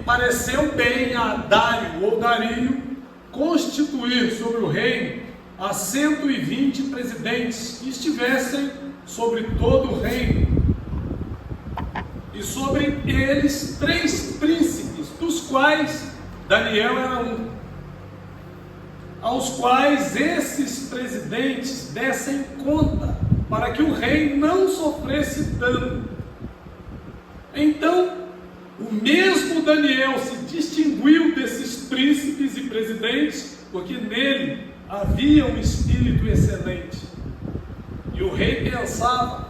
pareceu bem a Dário ou Dario constituir sobre o reino a 120 presidentes que estivessem sobre todo o reino, e sobre eles 3 príncipes, dos quais Daniel era um, aos quais esses presidentes dessem conta, para que o rei não sofresse dano. Então, o mesmo Daniel se distinguiu desses príncipes e presidentes, porque nele havia um espírito excelente. E o rei pensava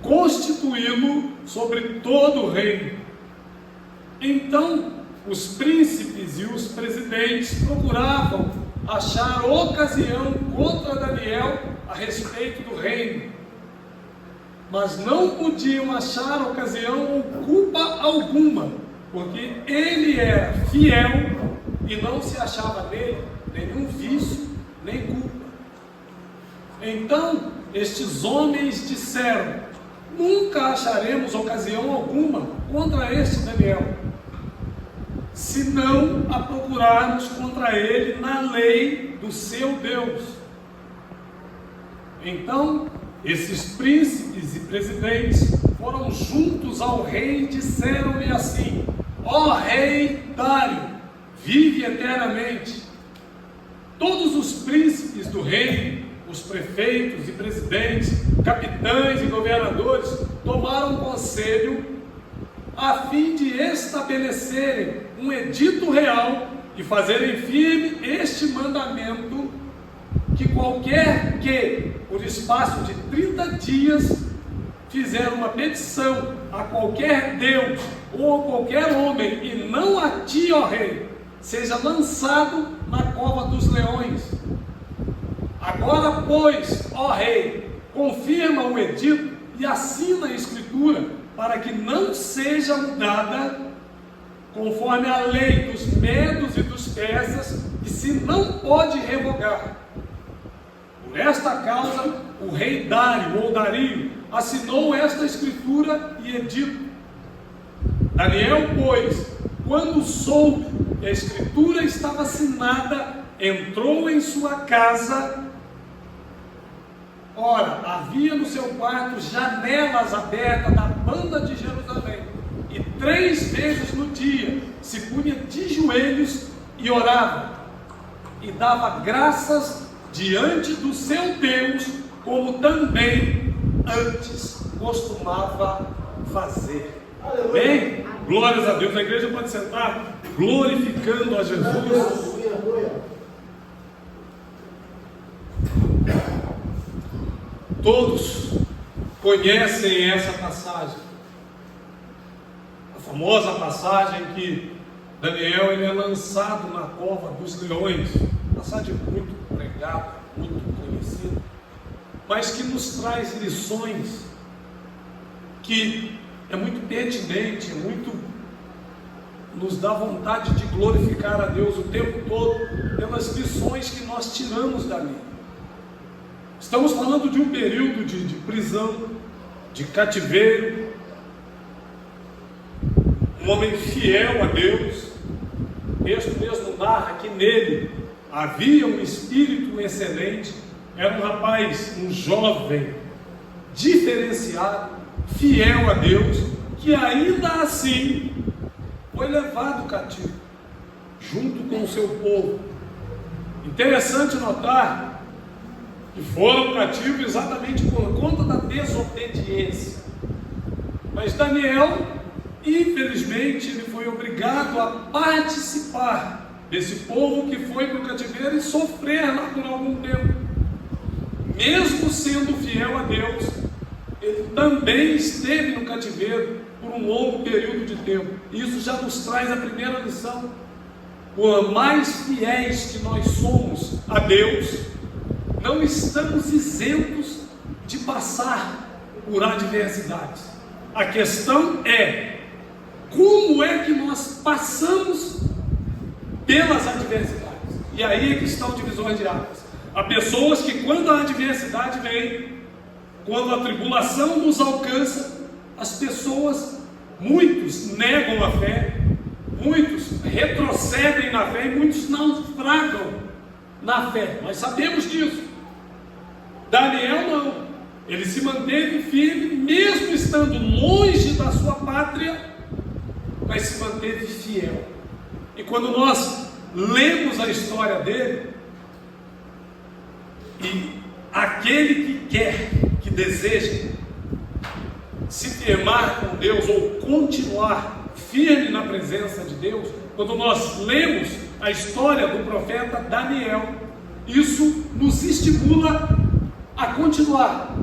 constituí-lo sobre todo o reino. Então, os príncipes e os presidentes procuravam achar ocasião contra Daniel a respeito do reino, mas não podiam achar ocasião ou culpa alguma, porque ele era fiel e não se achava nele nenhum vício nem culpa. Então estes homens disseram: nunca acharemos ocasião alguma contra este Daniel, se não a procurarmos contra ele na lei do seu Deus. Então esses príncipes e presidentes foram juntos ao rei e disseram-lhe assim: ó rei Dário, vive eternamente. Todos os príncipes do reino, os prefeitos e presidentes, capitães e governadores, tomaram conselho a fim de estabelecerem um edito real e fazerem firme este mandamento, que qualquer que, por espaço de 30 dias, fizer uma petição a qualquer Deus ou a qualquer homem, e não a ti, ó rei, seja lançado na cova dos leões. Agora, pois, ó rei, confirma o edito e assina a escritura, para que não seja mudada conforme a lei dos medos e dos persas, e se não pode revogar. Por esta causa, o rei Dário ou Dario assinou esta escritura e edito. Daniel, pois, quando soube que a escritura estava assinada, entrou em sua casa. Ora, havia no seu quarto janelas abertas da banda de Jerusalém, e 3 vezes no dia se punha de joelhos e orava, e dava graças diante do seu Deus, como também antes costumava fazer. Amém? Glórias a Deus. A igreja pode sentar, glorificando a Jesus. Todos conhecem essa passagem, a famosa passagem que Daniel ele é lançado na cova dos leões, passagem muito pregada, muito conhecida, mas que nos traz lições, que é muito pertinente, nos dá vontade de glorificar a Deus o tempo todo, pelas lições que nós tiramos dali. Estamos falando de um período de prisão, de cativeiro, um homem fiel a Deus. O texto mesmo narra que nele havia um espírito excelente, era um rapaz, um jovem, diferenciado, fiel a Deus, que ainda assim foi levado cativo, junto com o seu povo. Interessante notar que foram cativos exatamente por conta da desobediência. Mas Daniel, infelizmente, ele foi obrigado a participar desse povo que foi para o cativeiro e sofrer lá por algum tempo. Mesmo sendo fiel a Deus, ele também esteve no cativeiro por um longo período de tempo. Isso já nos traz a primeira lição. Por mais fiéis que nós somos a Deus, não estamos isentos de passar por adversidades. A questão é como é que nós passamos pelas adversidades. E aí é que está o divisor de águas. Há pessoas que, quando a adversidade vem, quando a tribulação nos alcança, as pessoas, muitos negam a fé, muitos retrocedem na fé e muitos naufragam na fé. Nós sabemos disso. Daniel não. Ele se manteve firme, mesmo estando longe da sua pátria, mas se manteve fiel. E quando nós lemos a história dele, e aquele que quer, que deseja se firmar com Deus ou continuar firme na presença de Deus, quando nós lemos a história do profeta Daniel, isso nos estimula a continuar,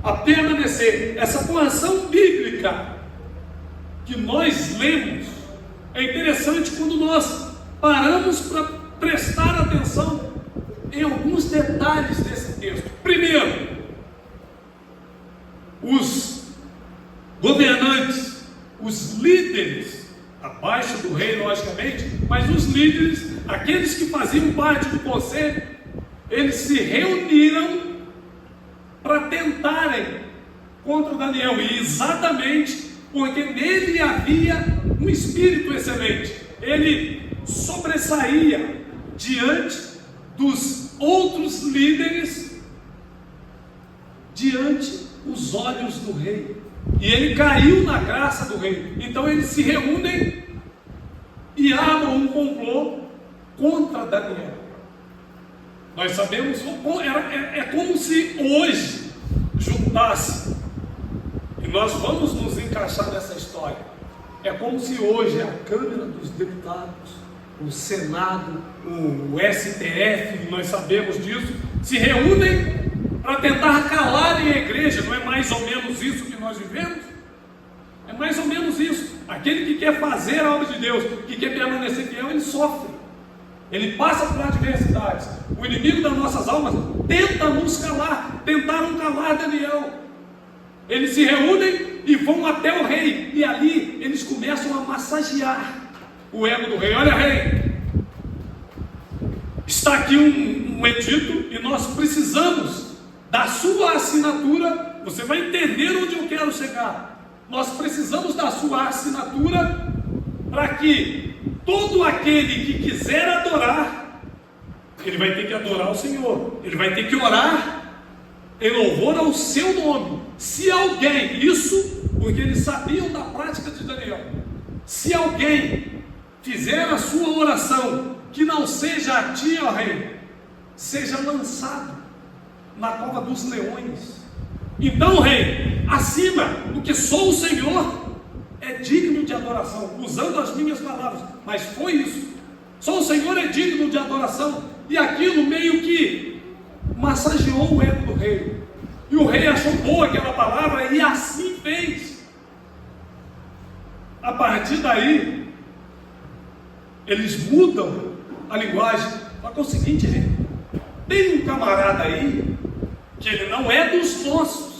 a permanecer. Essa porção bíblica que nós lemos é interessante quando nós paramos para prestar atenção em alguns detalhes desse texto. Primeiro, os governantes, os líderes, abaixo do rei, logicamente, mas os líderes, aqueles que faziam parte do conselho, eles se reuniram para tentarem contra Daniel, e exatamente porque nele havia um espírito excelente. Ele sobressaía diante dos outros líderes, diante os olhos do rei, e ele caiu na graça do rei. Então eles se reúnem e armam um complô contra Daniel. Nós sabemos, é como se hoje juntasse, e nós vamos nos encaixar nessa história, é como se hoje a Câmara dos Deputados, o Senado, o STF, nós sabemos disso, se reúnem para tentar calarem a igreja. Não é mais ou menos isso que nós vivemos? É mais ou menos isso. Aquele que quer fazer a obra de Deus, que quer permanecer fiel, ele sofre, ele passa por adversidades. O inimigo das nossas almas tenta nos calar, tentaram calar Daniel. Eles se reúnem e vão até o rei, e ali eles começam a massagear o ego do rei. Olha, rei, está aqui um edito e nós precisamos da sua assinatura. Você vai entender onde eu quero chegar. Nós precisamos da sua assinatura para que todo aquele que quiser adorar, ele vai ter que adorar o Senhor, ele vai ter que orar em louvor ao seu nome. Se alguém, isso porque eles sabiam da prática de Daniel, se alguém fizer a sua oração que não seja a ti, ó rei, seja lançado na cova dos leões. Então, rei, acima do que sou o Senhor, é digno de adoração, usando as minhas palavras, mas foi isso. Só o Senhor é digno de adoração. E aquilo meio que massageou o ego do rei, e o rei achou boa aquela palavra, e assim fez. A partir daí, eles mudam a linguagem. Fala o seguinte, rei, tem um camarada aí que ele não é dos nossos,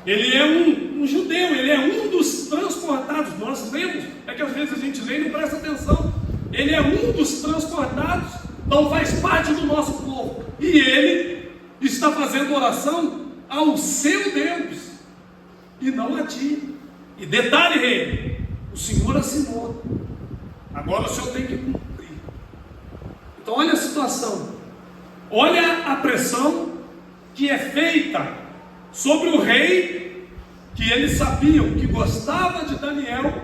ele é um judeu, ele é um dos transportados. Nós lemos, é que às vezes a gente lê e não presta atenção. Ele é um dos transportados, não faz parte do nosso povo, e ele está fazendo oração ao seu Deus e não a ti. E detalhe, rei, o Senhor assinou, agora o Senhor tem que cumprir. Então olha a situação, olha a pressão que é feita sobre o rei, que eles sabiam que gostava de Daniel,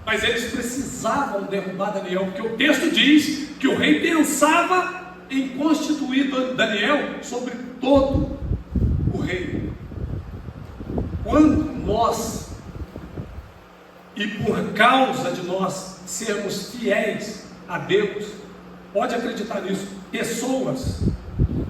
mas eles precisavam derrubar Daniel, porque o texto diz que o rei pensava em constituir Daniel sobre todo o reino. Quando nós, e por causa de nós sermos fiéis a Deus, pode acreditar nisso, pessoas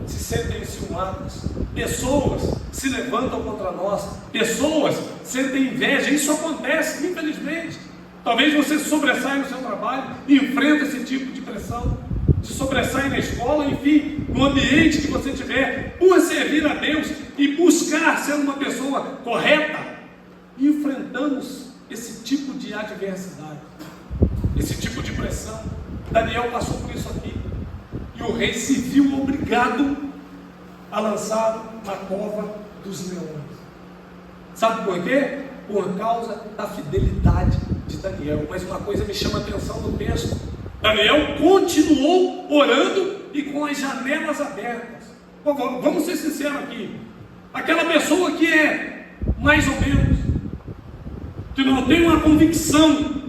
se sentem enciumadas, pessoas se levantam contra nós, pessoas sentem inveja. Isso acontece, infelizmente. Talvez você se sobressaia no seu trabalho e enfrenta esse tipo de pressão, se sobressai na escola, enfim, no ambiente que você tiver, por servir a Deus e buscar ser uma pessoa correta. Enfrentamos esse tipo de adversidade, esse tipo de pressão. Daniel passou por isso aqui, e o rei se viu obrigado a lançá-lo na cova dos leões. Sabe por quê? Por causa da fidelidade de Daniel, mas uma coisa me chama a atenção no texto. Daniel continuou orando e com as janelas abertas. Vamos ser sinceros aqui. Aquela pessoa que é mais ou menos, que não tem uma convicção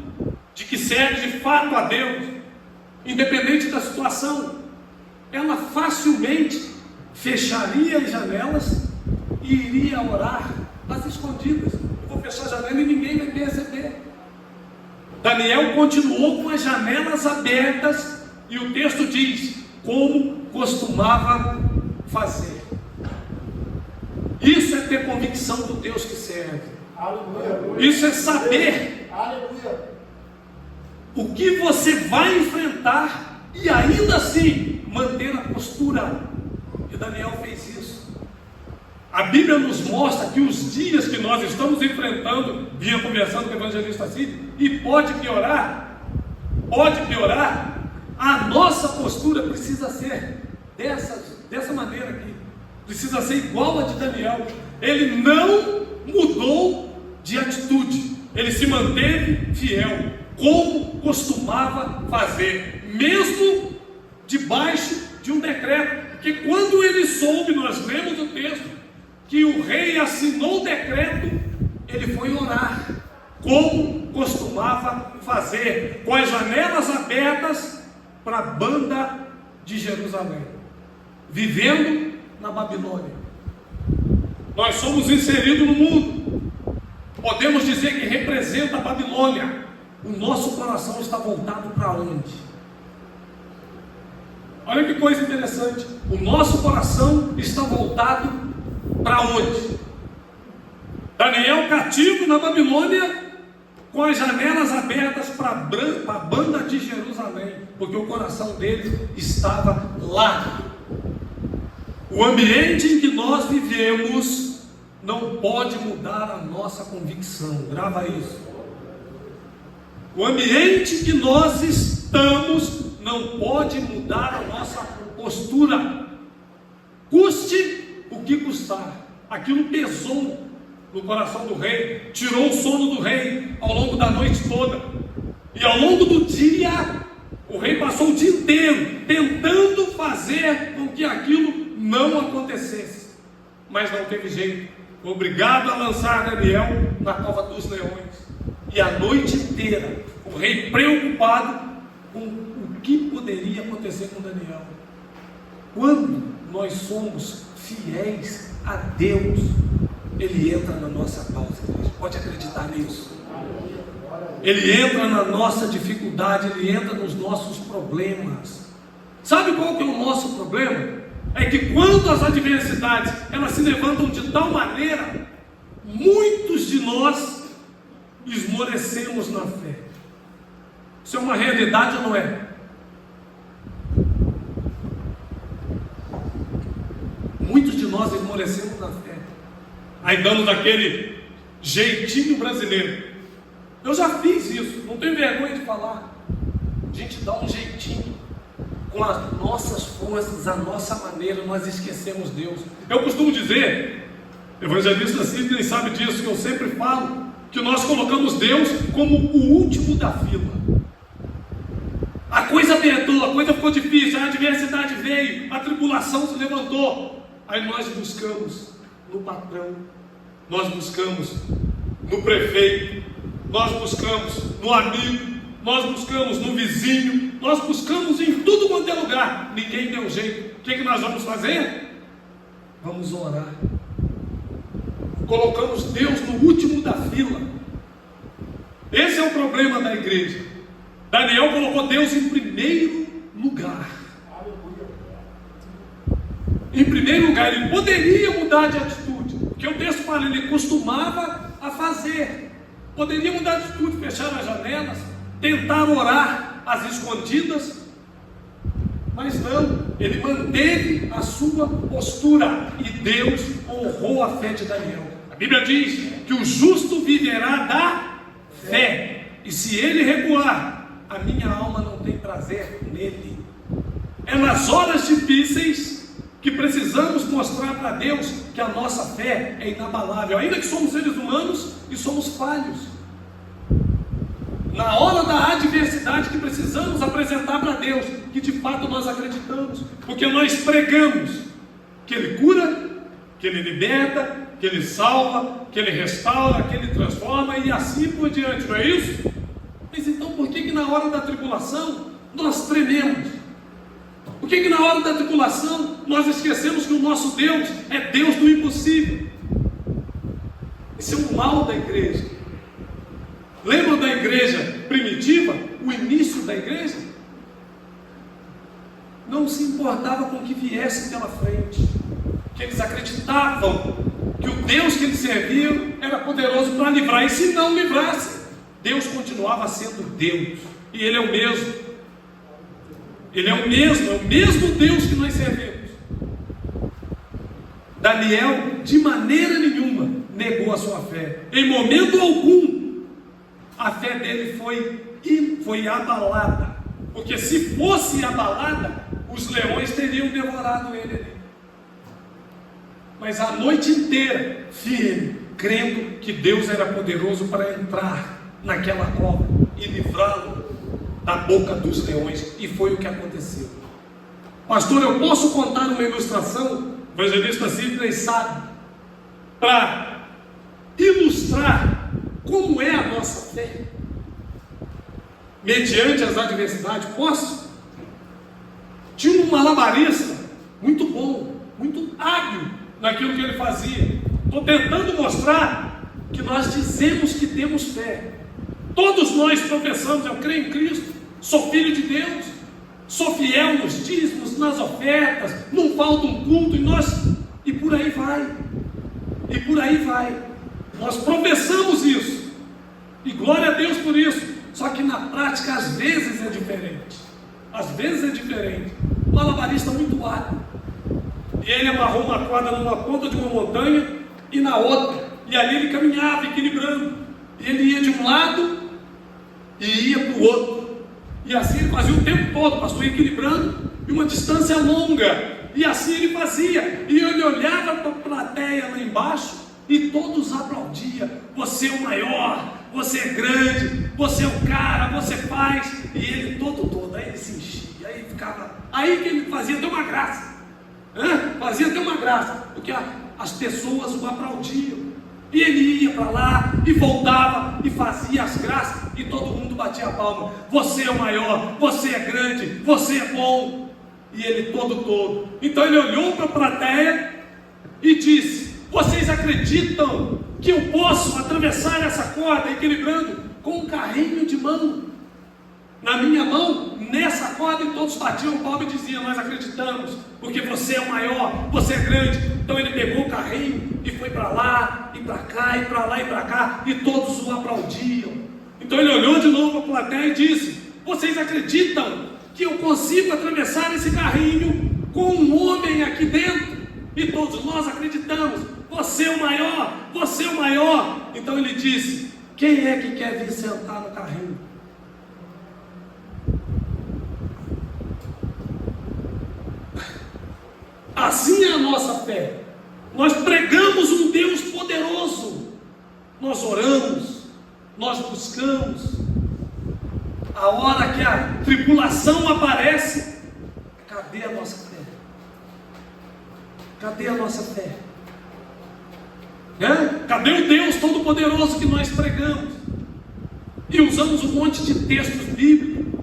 de que serve de fato a Deus, independente da situação, ela facilmente fecharia as janelas e iria orar às escondidas. Eu vou fechar a janela e ninguém vai perceber. Daniel continuou com as janelas abertas e o texto diz, como costumava fazer. Isso é ter convicção do Deus que serve. Aleluia. Isso é saber, aleluia, o que você vai enfrentar e ainda assim manter a postura. E Daniel fez isso. A Bíblia nos mostra que os dias que nós estamos enfrentando, vinha conversando com o evangelista Cid, e pode piorar, a nossa postura precisa ser dessa maneira aqui, precisa ser igual a de Daniel. Ele não mudou de atitude, ele se manteve fiel, como costumava fazer, mesmo debaixo de um decreto, porque quando ele soube, nós lemos o texto, que o rei assinou o decreto, ele foi orar, como costumava fazer, com as janelas abertas para a banda de Jerusalém, vivendo na Babilônia. Nós somos inseridos no mundo, podemos dizer que representa a Babilônia. O nosso coração está voltado para onde? Olha que coisa interessante, o nosso coração está voltado para onde? Daniel cativo na Babilônia, com as janelas abertas para a banda de Jerusalém, porque o coração dele estava lá. O ambiente em que nós vivemos não pode mudar a nossa convicção, grava isso. O ambiente que nós estamos não pode mudar a nossa postura, custe o que custar. Aquilo pesou no coração do rei, tirou o sono do rei ao longo da noite toda, e ao longo do dia o rei passou o dia inteiro tentando fazer com que aquilo não acontecesse, mas não teve jeito, obrigado a lançar Daniel na cova dos leões. E a noite inteira o rei preocupado com o que poderia acontecer com Daniel. Quando nós somos fiéis a Deus, Ele entra na nossa causa, igreja. Pode acreditar nisso. Ele entra na nossa dificuldade, Ele entra nos nossos problemas. Sabe qual que é o nosso problema? É que quando as adversidades elas se levantam de tal maneira, muitos de nós esmorecemos na fé. Isso é uma realidade ou não é? Muitos de nós esmorecemos na fé. Aí damos daquele jeitinho brasileiro. Eu já fiz isso, não tenho vergonha de falar. A gente dá um jeitinho, com as nossas forças, a nossa maneira, nós esquecemos Deus. Eu costumo dizer, evangelista Sidney sabe disso, que eu sempre falo, que nós colocamos Deus como o último da fila. A coisa apertou, a coisa ficou difícil, a adversidade veio, a tribulação se levantou. Aí nós buscamos no patrão, nós buscamos no prefeito, nós buscamos no amigo, nós buscamos no vizinho, nós buscamos em tudo quanto é lugar. Ninguém deu jeito. O que nós vamos fazer? Vamos orar. Colocamos Deus no último da fila. Esse é o problema da igreja. Daniel colocou Deus em primeiro lugar. Em primeiro lugar, ele poderia mudar de atitude, porque o texto fala, ele costumava a fazer. Poderia mudar de atitude, fechar as janelas, tentar orar às escondidas, mas não, ele manteve a sua postura e Deus honrou a fé de Daniel. A Bíblia diz que o justo viverá da fé, e se ele recuar, a minha alma não tem prazer nele. É nas horas difíceis que precisamos mostrar para Deus que a nossa fé é inabalável, ainda que somos seres humanos e somos falhos. Na hora da adversidade que precisamos apresentar para Deus, que de fato nós acreditamos, porque nós pregamos que Ele cura, que Ele liberta, que Ele salva, que Ele restaura, que Ele transforma e assim por diante, não é isso? Mas então por que na hora da tribulação nós trememos? Por que na hora da tribulação nós esquecemos que o nosso Deus é Deus do impossível? Esse é o mal da igreja. Lembram da igreja primitiva? O início da igreja? Não se importava com o que viesse pela frente. Que eles acreditavam que o Deus que eles serviam era poderoso para livrar. E se não livrasse, Deus continuava sendo Deus. E Ele é o mesmo. Ele é o mesmo Deus que nós servimos. Daniel, de maneira nenhuma, negou a sua fé. Em momento algum, a fé dele foi abalada. Porque se fosse abalada, os leões teriam devorado ele. Mas a noite inteira, firme, crendo que Deus era poderoso para entrar naquela cova e livrá-lo da boca dos leões. E foi o que aconteceu. Pastor, eu posso contar uma ilustração? O evangelista Sidney sabe, para ilustrar como é a nossa fé mediante as adversidades. Posso? Tinha um malabarista muito bom, muito hábil naquilo que ele fazia. Estou tentando mostrar que nós dizemos que temos fé. Todos nós professamos: eu creio em Cristo, sou filho de Deus, sou fiel nos dízimos, nas ofertas, não falta um culto, e por aí vai. E por aí vai. Nós professamos isso. E glória a Deus por isso. Só que na prática às vezes é diferente. Às vezes é diferente. Um malabarista muito hábil. E ele amarrou uma corda numa ponta de uma montanha e na outra. E ali ele caminhava equilibrando. E ele ia de um lado e ia para o outro. E assim ele fazia o tempo todo, pastor, equilibrando, e uma distância longa. E assim ele fazia. E ele olhava para a plateia lá embaixo e todos aplaudiam. Você é o maior, você é grande, você é o cara, você faz. E ele todo, aí ele se enchia, aí ele ficava. Aí que ele fazia até uma graça. Fazia até uma graça, porque as pessoas o aplaudiam. E ele ia para lá e voltava e fazia as graças e todo mundo batia a palma. Você é o maior, você é grande, você é bom. E ele todo. Então ele olhou para a plateia e disse: vocês acreditam que eu posso atravessar essa corda equilibrando com um carrinho de mão na minha mão, nessa corda? E todos batiam o palmo e diziam: nós acreditamos, porque você é o maior, você é grande. Então ele pegou o carrinho e foi para lá, e para cá, e para lá, e para cá, e todos o aplaudiam. Então ele olhou de novo para a plateia e disse: vocês acreditam que eu consigo atravessar esse carrinho com um homem aqui dentro? E todos nós acreditamos. Você é o maior, você é o maior. Então ele disse: quem é que quer vir sentar no carrinho? Assim é a nossa fé. Nós pregamos um Deus poderoso. Nós oramos, nós buscamos. A hora que a tribulação aparece, cadê a nossa fé? Cadê a nossa fé? Cadê o Deus Todo-Poderoso que nós pregamos? E usamos um monte de textos bíblicos,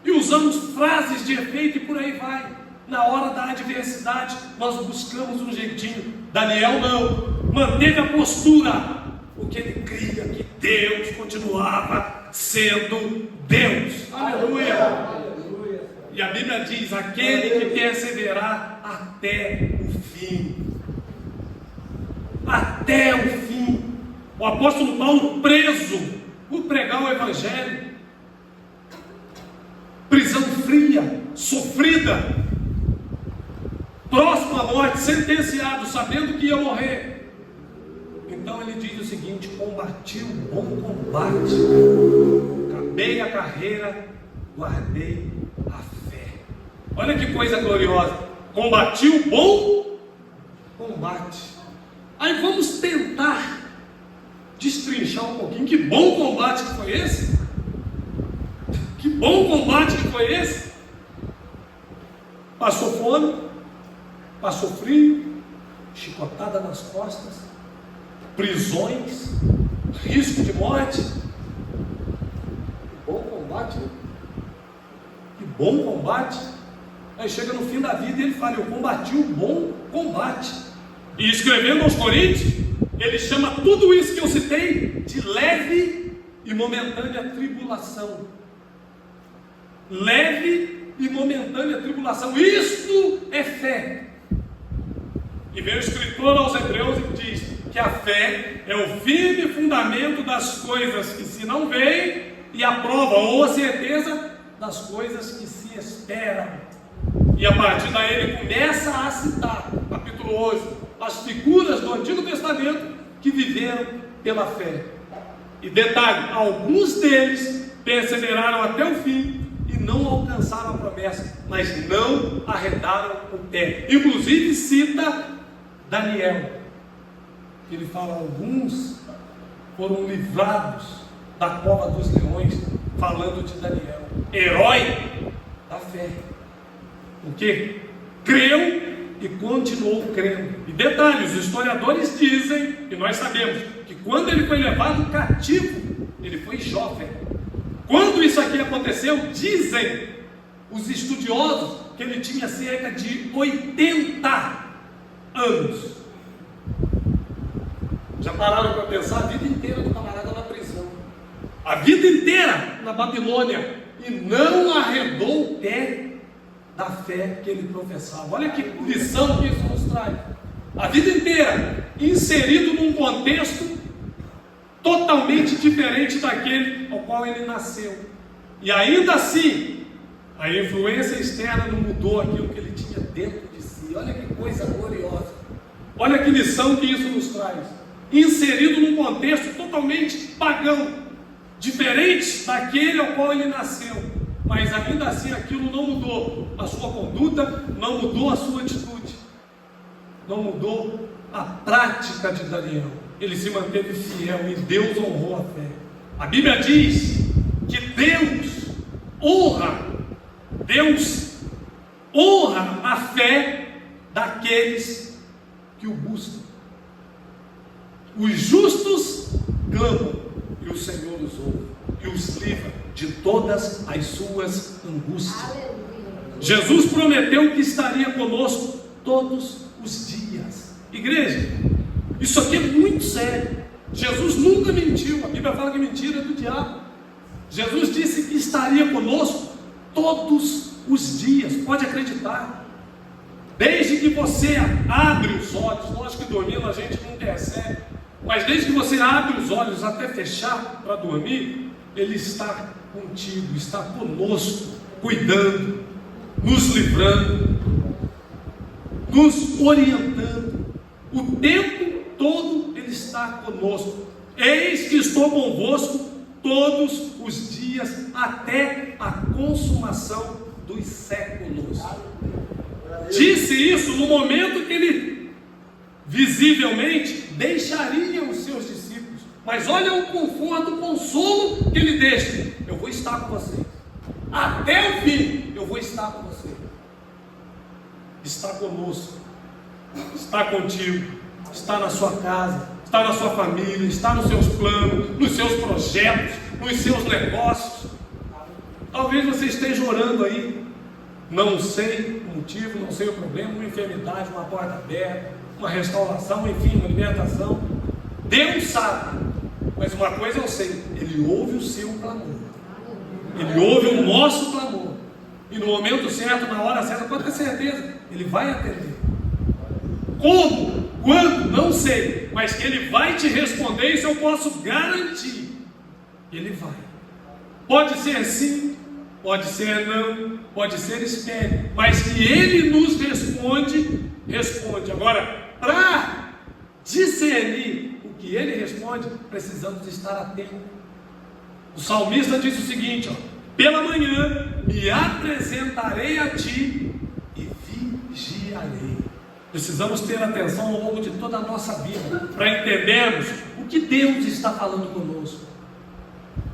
e usamos frases de efeito e por aí vai. Na hora da adversidade, nós buscamos um jeitinho. Daniel não, manteve a postura, porque ele cria que Deus continuava sendo Deus. Aleluia! E a Bíblia diz: aquele que perseverar até o fim. Até o fim. O apóstolo Paulo preso por pregar o Evangelho. Prisão fria, sofrida, próximo à morte, sentenciado, sabendo que ia morrer. Então ele diz o seguinte: combati o bom combate, acabei a carreira, guardei a fé. Olha que coisa gloriosa. Combati o bom combate. Aí vamos tentar destrinchar um pouquinho. Que bom combate que foi esse? bom combate que foi esse? Passou fome, passou frio, chicotada nas costas, prisões, risco de morte. Que bom combate, né? Que bom combate. Aí chega no fim da vida e ele fala: eu combati o bom combate. E escrevendo aos Coríntios, ele chama tudo isso que eu citei de leve e momentânea tribulação. Leve e momentânea tribulação. Isto é fé. E vem o escritor aos Hebreus e diz que a fé é o firme fundamento das coisas que se não veem e a prova ou a certeza das coisas que se esperam. E a partir daí ele começa a citar, capítulo 11, as figuras do Antigo Testamento que viveram pela fé. E detalhe, alguns deles perseveraram até o fim e não alcançaram a promessa, mas não arredaram o pé. Inclusive cita Daniel. Ele fala: alguns foram livrados da cova dos leões, falando de Daniel, herói da fé. O que? Creu e continuou crendo. E detalhe, os historiadores dizem, e nós sabemos, que quando ele foi levado cativo, ele foi jovem. Quando isso aqui aconteceu, dizem os estudiosos que ele tinha cerca de 80 anos. Já pararam para pensar? A vida inteira do camarada na prisão, a vida inteira na Babilônia, e não arredou o pé da fé que ele professava. Olha que lição que isso nos traz. A vida inteira inserido num contexto totalmente diferente daquele ao qual ele nasceu, e ainda assim a influência externa não mudou aquilo que ele tinha dentro de si. Olha que coisa gloriosa. Olha que lição que isso nos traz. Inserido num contexto totalmente pagão, diferente daquele ao qual ele nasceu, mas ainda assim aquilo não mudou a sua conduta, não mudou a sua atitude, não mudou a prática de Daniel. Ele se manteve fiel e Deus honrou a fé. A Bíblia diz que Deus honra a fé daqueles que o buscam. Os justos clamam e o Senhor os ouve e os livra de todas as suas angústias. Aleluia. Jesus prometeu que estaria conosco todos os dias. Igreja, isso aqui é muito sério. Jesus nunca mentiu. A Bíblia fala que mentira é do diabo. Jesus disse que estaria conosco todos os dias. Pode acreditar. Desde que você abre os olhos, lógico que dormindo a gente não percebe, mas desde que você abre os olhos até fechar para dormir, Ele está contigo, está conosco, cuidando, nos livrando, nos orientando. O tempo todo Ele está conosco. Eis que estou convosco todos os dias até a consumação dos séculos. Disse isso no momento que Ele visivelmente deixaria os seus discípulos. Mas olha o conforto, o consolo que Ele deixa: eu vou estar com vocês até o fim, eu vou estar com vocês. Está conosco, está contigo, está na sua casa, está na sua família, está nos seus planos, nos seus projetos, nos seus negócios. Talvez você esteja orando aí, não sei o motivo, não sei o problema, uma enfermidade, uma porta aberta, uma restauração, enfim, uma libertação. Deus sabe, mas uma coisa eu sei: Ele ouve o seu clamor, Ele ouve o nosso clamor, e no momento certo, na hora certa, pode ter certeza, Ele vai atender. Como? Quando? Não sei, mas que Ele vai te responder, isso eu posso garantir. Ele vai. Pode ser sim, pode ser não, pode ser espere, mas que Ele nos responde, responde. Agora, para discernir o que Ele responde, precisamos estar atentos. O salmista diz o seguinte: pela manhã me apresentarei a Ti e vigiarei. Precisamos ter atenção ao longo de toda a nossa vida, para entendermos o que Deus está falando conosco.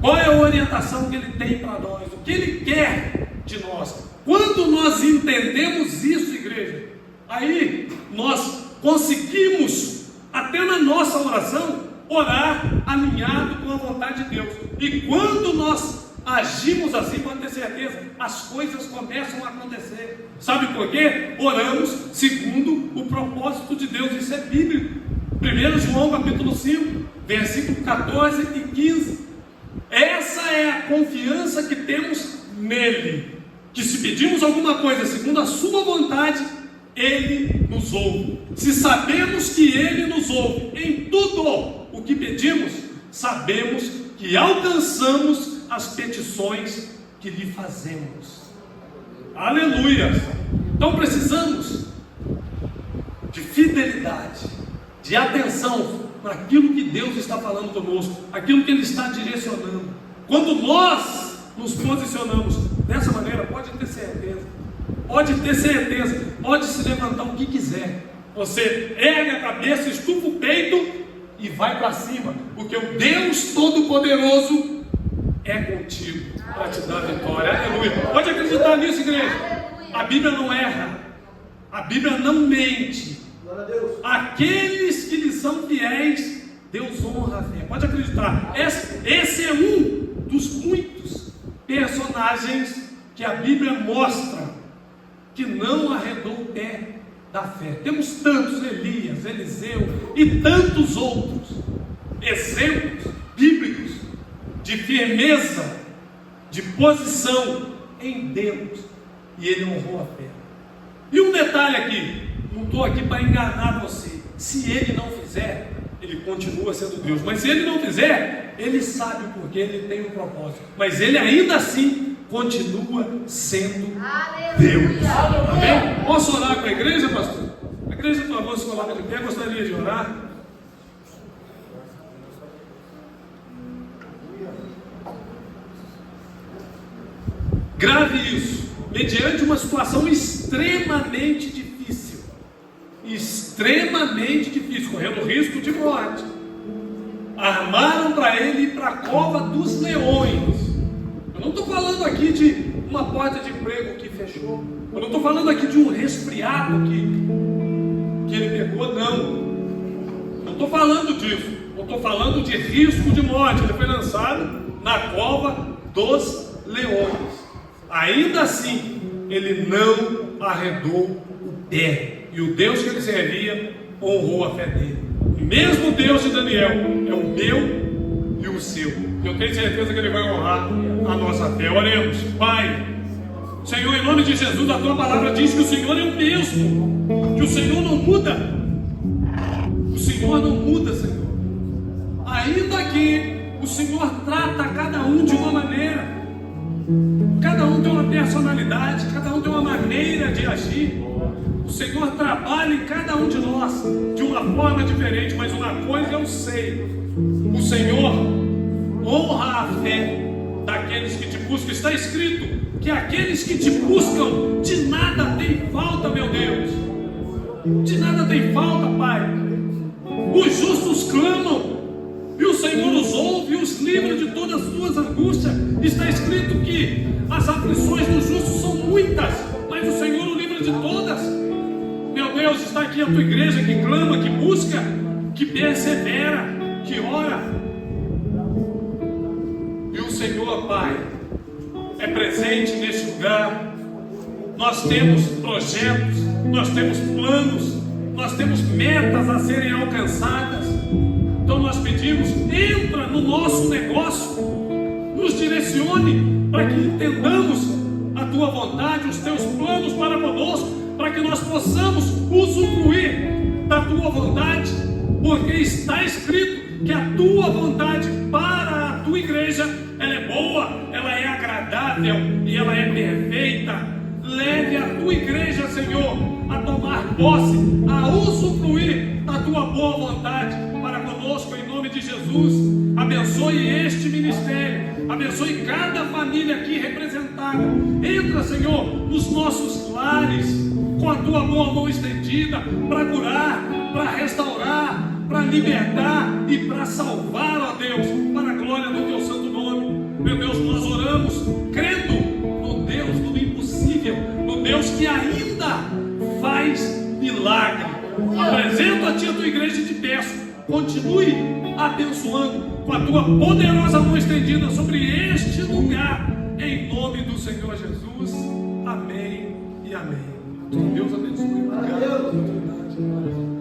Qual é a orientação que Ele tem para nós? O que Ele quer de nós? Quando nós entendemos isso, igreja, aí nós conseguimos, até na nossa oração, orar alinhado com a vontade de Deus. E quando nós agimos assim, pode ter certeza, as coisas começam a acontecer. Sabe por quê? Oramos segundo o propósito de Deus. Isso é bíblico. 1 João capítulo 5, versículo 14 e 15. Essa é a confiança que temos nele, que se pedimos alguma coisa segundo a sua vontade, Ele nos ouve. Se sabemos que Ele nos ouve em tudo o que pedimos, sabemos que alcançamos as petições que lhe fazemos. Aleluia! Então precisamos de fidelidade, de atenção naquilo que Deus está falando conosco, aquilo que Ele está direcionando. Quando nós nos posicionamos dessa maneira, pode ter certeza, pode se levantar o que quiser. Você ergue a cabeça, estufa o peito e vai para cima, porque o Deus Todo-Poderoso é contigo para te dar vitória. Aleluia! Pode acreditar nisso, igreja. A Bíblia não erra, a Bíblia não mente. Aqueles que lhe são fiéis, Deus honra a fé. Pode acreditar. Esse é um dos muitos personagens que a Bíblia mostra que não arredou o pé da fé. Temos tantos Elias, Eliseu e tantos outros exemplos bíblicos de firmeza, de posição em Deus, e ele honrou a fé. E um detalhe aqui, não estou aqui para enganar você. Se ele não fizer, ele continua sendo Deus. Mas se ele não fizer, ele sabe porque ele tem um propósito. Mas ele ainda assim continua sendo Deus. Amém? Posso orar com a igreja, pastor? A igreja, por favor, se coloca de pé. Gostaria de orar. Grave isso. Mediante uma situação extremamente difícil, correndo risco de morte, armaram para ele ir para a cova dos leões. Eu não estou falando aqui de uma porta de emprego que fechou, eu não estou falando aqui de um resfriado que ele pegou, não estou falando disso, eu estou falando de risco de morte. Ele foi lançado na cova dos leões. Ainda assim, ele não arredou o pé. E o Deus que ele servia honrou a fé dele. O mesmo Deus de Daniel é o meu e o seu. Eu tenho certeza que ele vai honrar a nossa fé. Oremos. Pai, Senhor, em nome de Jesus, a tua palavra diz que o Senhor é o mesmo, que o Senhor não muda. O Senhor não muda, Senhor. Ainda que o Senhor trata cada um de uma maneira, cada um tem uma personalidade, cada um tem uma maneira de agir. O Senhor trabalha em cada um de nós de uma forma diferente, mas uma coisa eu sei: o Senhor honra a fé daqueles que te buscam. Está escrito que aqueles que te buscam, de nada tem falta, meu Deus. De nada tem falta, Pai. Os justos clamam e o Senhor os ouve e os livra de todas as suas angústias. Está escrito que as aflições dos justos são muitas, mas o Senhor o livra de todas. Meu Deus, está aqui a tua igreja que clama, que busca, que persevera, que ora. E o Senhor, Pai, é presente neste lugar. Nós temos projetos, nós temos planos, nós temos metas a serem alcançadas. Então nós pedimos, entra no nosso negócio, nos direcione para que entendamos a tua vontade, os teus planos para conosco, para que nós possamos usufruir da tua vontade, porque está escrito que a tua vontade para a tua igreja, ela é boa, ela é agradável e ela é perfeita. Leve a tua igreja, Senhor, a tomar posse, a usufruir da tua boa vontade para conosco, em nome de Jesus. Abençoe este ministério, abençoe cada família aqui representada. Entra, Senhor, nos nossos lares com a tua boa mão estendida para curar, para restaurar, para libertar e para salvar, ó Deus, para a glória do teu santo nome. Meu Deus, nós oramos crendo no Deus do impossível, no Deus que ainda faz milagre. Apresento a ti a tua igreja e te peço, continue abençoando com a tua poderosa mão estendida sobre este lugar, em nome do Senhor Jesus. Amém e amém. Deus abençoe. Obrigado pela oportunidade.